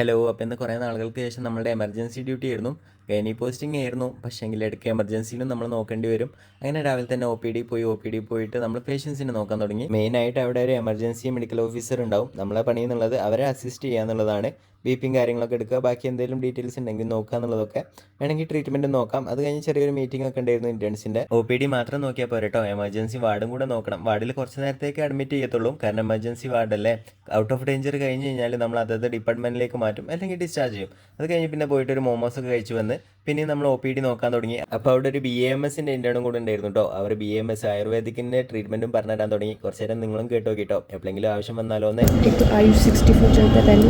Hello. അപ്പോൾ ഇന്ന് കുറേ നാളുകൾക്ക് ശേഷം നമ്മളുടെ എമർജൻസി ഡ്യൂട്ടി ആയിരുന്നു. ഗൈനി പോസ്റ്റിംഗ് ആയിരുന്നു. പക്ഷേങ്കിൽ ഇടയ്ക്ക് എമർജൻസിയിലും നമ്മൾ നോക്കേണ്ടി വരും. അങ്ങനെ രാവിലെ തന്നെ ഒ പി ഡി പോയിട്ട് നമ്മൾ പേഷ്യൻസിനെ നോക്കാൻ തുടങ്ങി. മെയിനായിട്ട് അവിടെ ഒരു എമർജൻസി മെഡിക്കൽ ഓഫീസർ ഉണ്ടാവും. നമ്മളെ പണി എന്നുള്ളത് അവരെ അസിസ്റ്റ് ചെയ്യുക എന്നുള്ളതാണ്. ബിപിയും കാര്യങ്ങളൊക്കെ എടുക്കുക, ബാക്കി എന്തെങ്കിലും ഡീറ്റെയിൽസ് ഉണ്ടെങ്കിൽ നോക്കുക എന്നുള്ളതൊക്കെ. വേണമെങ്കിൽ ട്രീറ്റ്മെൻറ്റ് നോക്കാം. അത് കഴിഞ്ഞ് ചെറിയൊരു മീറ്റിംഗ് ഒക്കെ ഉണ്ടായിരുന്നു ഇൻറ്റേൺസിൻ്റെ. ഒ പി ഡി മാത്രം നോക്കിയാൽ പോരെ കേട്ടോ, എമർജൻസി വാർഡും കൂടെ നോക്കണം. വാർഡിൽ കുറച്ച് നേരത്തേക്ക് അഡ്മിറ്റ് ചെയ്യത്തുള്ളൂ, കാരണം എമർജൻസി വാർഡല്ലേ. ഔട്ട് ഓഫ് ഡേഞ്ചർ കഴിഞ്ഞ് കഴിഞ്ഞാൽ നമ്മൾ അതത് ഡിപ്പാർട്ട്മെൻറ്റിലേക്ക് മാറ്റും, അല്ലെങ്കിൽ ഡിസ്ചാർജ് ചെയ്യും. അത് കഴിഞ്ഞ് പിന്നെ പോയിട്ട് ഒരു മോമോസ് ഒക്കെ കഴിച്ച് വന്ന് പിന്നെ നമ്മൾ ഒ പി ഡി നോക്കാൻ തുടങ്ങി. അപ്പോൾ അവിടെ ഒരു BAMSൻ്റെ ഇൻ്റേണും കൂടെ ഉണ്ടായിരുന്നു കേട്ടോ. അവർ BAMS ആയുർവേദിക്കിൻ്റെ ട്രീറ്റ്മെൻറ്റും പറഞ്ഞു തരാൻ തുടങ്ങി. കുറച്ച് നേരം നിങ്ങളും കേട്ടോ എപ്പോഴെങ്കിലും ആവശ്യം വന്നാലോ എന്ന്. एक तो आयुष 64 चलता है पहले,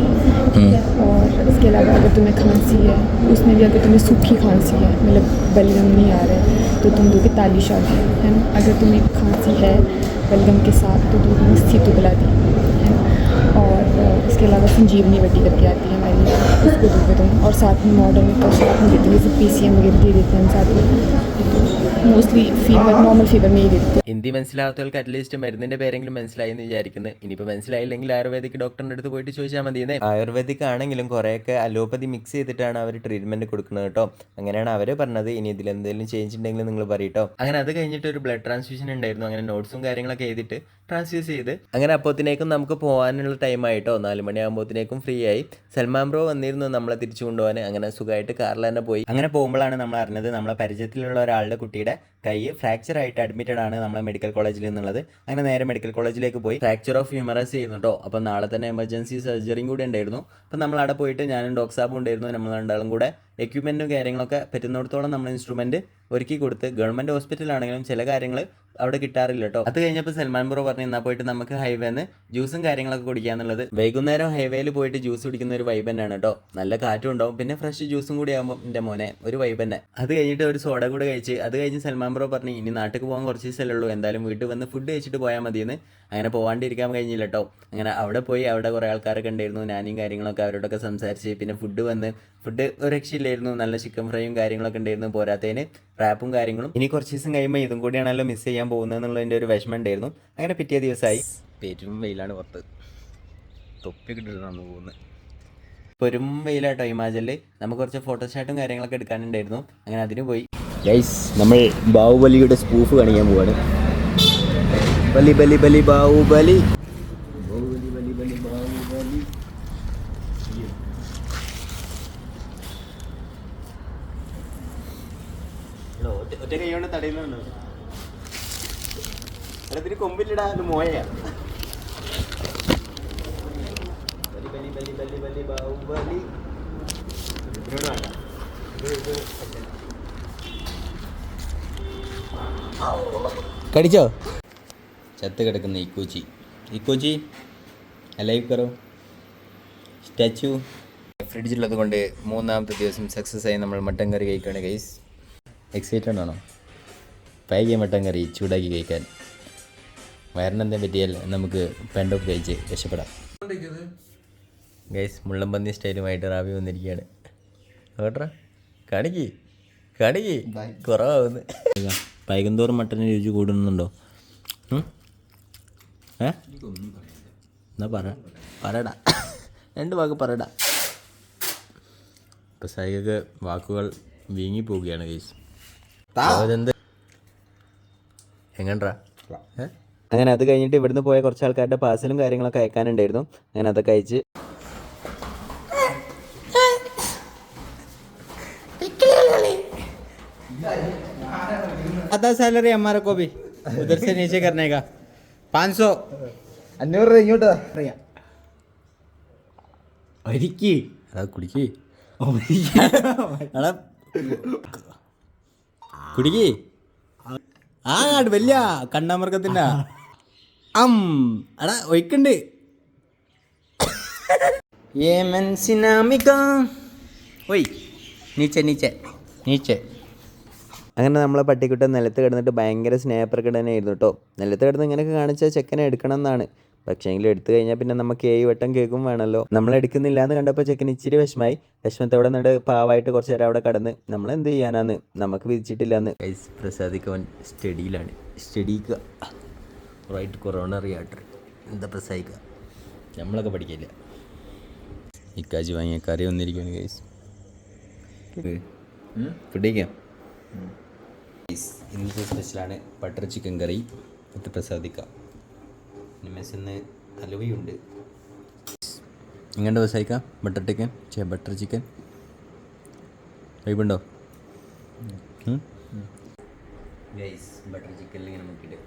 और इसके अलावा अगर तुम्हें खांसी है, उसमें भी अगर तुम्हें सूखी खांसी है, मतलब बलगम नहीं आ रहा है, तो तुम दोगे तालीशाद, है ना। अगर तुम्हें खांसी है बलगम के साथ तो दूध में सीतू पिलाती है ना। और इसके अलावा संजीवनी वटी करके आती है हमारी, उसको दोगे तुम। और साथ में मॉडर्न का साथ में देते हैं, जैसे PCM वगैरह दे देते हैं साथ में। मोस्टली फीवर, नॉर्मल फीवर में ही देते हैं. ഹിന്ദി മനസ്സിലാകാത്തവർക്ക് അറ്റ്ലീസ്റ്റ് മരുന്നിൻ്റെ പേരെങ്കിലും മനസ്സിലായി എന്ന് വിചാരിക്കുന്നത്. ഇനിയിപ്പോൾ മനസ്സിലായില്ലെങ്കിൽ ആയുർവേദിക് ഡോക്ടറിൻ്റെ അടുത്ത് പോയിട്ട് ചോദിച്ചാൽ മതിയെന്നേ. ആയുർവേദിക് ആണെങ്കിലും കുറേയൊക്കെ അലോപ്പതി മിക്സ് ചെയ്തിട്ടാണ് അവർ ട്രീറ്റ്മെൻറ്റ് കൊടുക്കുന്നത് കേട്ടോ. അങ്ങനെയാണ് അവർ പറഞ്ഞത്. ഇനി ഇതിലെന്തെങ്കിലും ചേഞ്ച് ഉണ്ടെങ്കിൽ നിങ്ങൾ പറയട്ടോ. അങ്ങനെ അത് കഴിഞ്ഞിട്ട് ഒരു ബ്ലഡ് ട്രാൻസ്ഫ്യൂഷൻ ഉണ്ടായിരുന്നു. അങ്ങനെ നോട്ട്സും കാര്യങ്ങളൊക്കെ എഴുതിയിട്ട് ട്രാൻസ്ഫ്യൂസ് ചെയ്ത് അങ്ങനെ അപ്പോഴത്തേക്കും നമുക്ക് പോകാനുള്ള ടൈം ആയിട്ടോ. 4 മണിയാകുമ്പോഴത്തേക്കും ഫ്രീ ആയി. സൽമാൻ ബ്രോ വന്നിരുന്നു നമ്മളെ തിരിച്ചു കൊണ്ടുപോകാൻ. അങ്ങനെ സുഖമായിട്ട് കാറിൽ തന്നെ പോയി. അങ്ങനെ പോകുമ്പോഴാണ് നമ്മൾ അറിഞ്ഞത് നമ്മളെ പരിചയത്തിലുള്ള ഒരാളുടെ കുട്ടിയുടെ കൈ ഫ്രാക്ചർ ആയിട്ട് അഡ്മിറ്റഡ് ആണ് നമ്മളെ മെഡിക്കൽ കോളേജിൽ നിന്നുള്ളത്. അങ്ങനെ നേരെ മെഡിക്കൽ കോളേജിലേക്ക് പോയി. ഫ്രാക്ചർ ഓഫ് ഹ്യൂമറസ് ചെയ്യുന്നു കേട്ടോ. അപ്പോൾ നാളെ തന്നെ എമർജൻസി സർജറിയും കൂടി ഉണ്ടായിരുന്നു. അപ്പോൾ നമ്മൾ അവിടെ പോയിട്ട് ഞാനും ഡോക്ടർ സാബും ഉണ്ടായിരുന്നു. നമ്മൾ രണ്ടാളും കൂടെ എക്യുപ്മെൻറ്റും കാര്യങ്ങളൊക്കെ പറ്റുന്നിടത്തോളം നമ്മൾ ഇൻസ്ട്രുമെൻറ്റ് ഒരുക്കി കൊടുത്ത്. ഗവൺമെൻറ് ഹോസ്പിറ്റലാണെങ്കിലും ചില കാര്യങ്ങൾ അവിടെ കിട്ടാറില്ല കേട്ടോ. അത് കഴിഞ്ഞപ്പോൾ സൽമാൻ ബ്രോ പറഞ്ഞു എന്നാൽ പോയിട്ട് നമുക്ക് ഹൈവേന്ന് ജ്യൂസും കാര്യങ്ങളൊക്കെ കുടിക്കാന്നുള്ളത്. വൈകുന്നേരം ഹൈവേയിൽ പോയിട്ട് ജ്യൂസ് കുടിക്കുന്ന ഒരു വൈബ് തന്നെയാണ് കേട്ടോ. നല്ല കാറ്റും ഉണ്ടാവും, പിന്നെ ഫ്രഷ് ജ്യൂസും കൂടി ആകുമ്പോൾ എൻ്റെ മോനെ ഒരു വൈബ് തന്നെ. അത് കഴിഞ്ഞിട്ട് ഒരു സോഡ കൂടെ കഴിച്ച് അത് കഴിഞ്ഞ് സൽമാൻ ബ്രോ പറഞ്ഞു ഇനി നാട്ടിൽ പോകാൻ കുറച്ച് ദിവസമല്ലേ ഉള്ളൂ, എന്തായാലും വീട്ടിൽ വന്ന് ഫുഡ് കഴിച്ചിട്ട് പോയാൽ മതിയെന്ന്. അങ്ങനെ പോകാണ്ടിരിക്കാൻ കഴിഞ്ഞില്ല കേട്ടോ. അങ്ങനെ അവിടെ പോയി അവിടെ കുറേ ആൾക്കാരൊക്കെ ഉണ്ടായിരുന്നു. ഞാനും കാര്യങ്ങളൊക്കെ അവരോടൊക്കെ സംസാരിച്ച് പിന്നെ ഫുഡ് ഒരു രക്ഷയില്ലായിരുന്നു. നല്ല ചിക്കൻ ഫ്രൈയും കാര്യങ്ങളൊക്കെ ഉണ്ടായിരുന്നു. പോരാത്തതിന് റാപ്പും കാര്യങ്ങളും. ഇനി കുറച്ച് ദിവസം കഴിയുമ്പോൾ ഇതും കൂടിയാണല്ലോ മിസ് ചെയ്യാൻ പോകുന്നത് എന്നുള്ളതിൻ്റെ ഒരു വിഷമം ഉണ്ടായിരുന്നു. അങ്ങനെ പിറ്റേ ദിവസമായി. പേരും വെയിലാണ് പുറത്ത്, തൊപ്പിയൊക്കെ ഇട്ടിട്ടാണ് പോകുന്നത്. പെരും വെയിലാട്ടോ ഹിമാചലിൽ. നമുക്ക് കുറച്ച് ഫോട്ടോസ്റ്റാറ്റും കാര്യങ്ങളൊക്കെ എടുക്കാനുണ്ടായിരുന്നു. അങ്ങനെ അതിന് പോയി. ഗൈസ്, നമ്മൾ ബാഹുബലിയുടെ സ്പൂഫ് കാണിക്കാൻ പോവാണ്. ബലി ബലി ബലി ബാഹുബലി, ബാഹുബലി ബലി ബലി ബാഹുബലി. ഒറ്റ കൈകൊണ്ട് തടയുന്നുണ്ടോ? അതിന് കൊമ്പിലിടാ, അത് മോയയാ. ബലി ബലി ബലി ബലി ബലി ബാഹുബലി. കടിച്ചോ? ചത്ത് കിടക്കുന്ന ഇക്കോച്ചി അലൈവ് കറോ സ്റ്റാച്ചു. ഫ്രിഡ്ജിലുള്ളത് കൊണ്ട് 3ാമത്തെ ദിവസം സക്സസ് ആയി നമ്മൾ മട്ടൻ കറി കഴിക്കുകയാണ് ഗൈസ്. എക്സൈറ്റഡ് ആണോ? പൈകിയ മട്ടൻ കറി ചൂടാക്കി കഴിക്കാൻ. വയറിനെന്തെങ്കിലും പറ്റിയാൽ നമുക്ക് പെൻഡോപ്പ് കഴിച്ച് രക്ഷപ്പെടാം. ഗൈസ്, മുള്ളംപന്നി സ്റ്റൈലുമായിട്ട് റാവി വന്നിരിക്കുകയാണ്. കേട്ടാ കാണിക്ക് കുറവാകുന്നു. പൈകന്തോറും മട്ടന് രുചി കൂടുന്നുണ്ടോ? എന്നാ പറയടാ 2 വാക്ക് പറയടാ. ഇപ്പം സൈകക്ക് വാക്കുകൾ വീങ്ങിപ്പോവുകയാണ് ഗൈസ്. അതെന്ത് എങ്ങണ്ടാ? അങ്ങനെ അത് കഴിഞ്ഞിട്ട് ഇവിടുന്ന് പോയ കുറച്ച് ആൾക്കാരുടെ പാഴ്സലും കാര്യങ്ങളൊക്കെ അയക്കാനുണ്ടായിരുന്നു. അങ്ങനെ അതൊക്കെ അയച്ച് आधा सैलरी हमारे को भी उधर से नीचे करने का 500 500 ഇങ്ങോട്ട് അരിക്ക് അതാ കുടിക്ക് കുടിക്ക്. ആ വലിയ കണ്ണാമൃഗത്തിൻ്റെ എടാ ഒയ്ക്കുണ്ട്. ഓയ് നീച്ചെ. അങ്ങനെ നമ്മളെ പട്ടിക്കുട്ടൻ നിലത്ത് കിടന്നിട്ട് ഭയങ്കര സ്നേഹപ്രകടനമായിരുന്നു കേട്ടോ. നിലത്ത് കിടന്ന് ഇങ്ങനെയൊക്കെ കാണിച്ചാൽ ചെക്കനെ എടുക്കണം എന്നാണ്. പക്ഷേങ്കിൽ എടുത്തു കഴിഞ്ഞാൽ പിന്നെ നമുക്ക് 7 വട്ടം കേൾക്കും വേണമല്ലോ. നമ്മളെടുക്കുന്നില്ല എന്ന് കണ്ടപ്പോൾ ചെക്കന് ഇച്ചിരി വിഷമത്തോടെ നട് പാവായിട്ട് കുറച്ച് നേരം അവിടെ കടന്ന് നമ്മളെന്ത് ചെയ്യാനാന്ന്, നമുക്ക് വിധിച്ചിട്ടില്ല എന്ന്. ഗൈസ്, പ്രസാദിക്കവൻ സ്റ്റഡിയിലാണ്. സ്റ്റഡിക്കുക റൈറ്റ് കൊറോണറി ആർട്ടറി എന്താ പ്രസാദിക്കുക, നമ്മളൊക്കെ പഠിക്കില്ല. ഇക്കാജി വാങ്ങിയ കറി വന്നിരിക്കുകയാണ് ഗൈസ്. ഫുഡിക്കാം. ഇന്നത്തെ സ്പെഷ്യലാണ് ബട്ടർ ചിക്കൻ കറി വിത്ത് പ്രസാദിക്ക. മെസ്സിന്ന് ഹലുവയുണ്ട്. എങ്ങനെ പ്രസാദിക്ക ബട്ടർ ചിക്കൻ ബട്ടർ ചിക്കൻ വൈബുണ്ടോ? ഗൈസ് ബട്ടർ ചിക്കനിൽ ഇങ്ങനെ നോക്കിയിട്ട്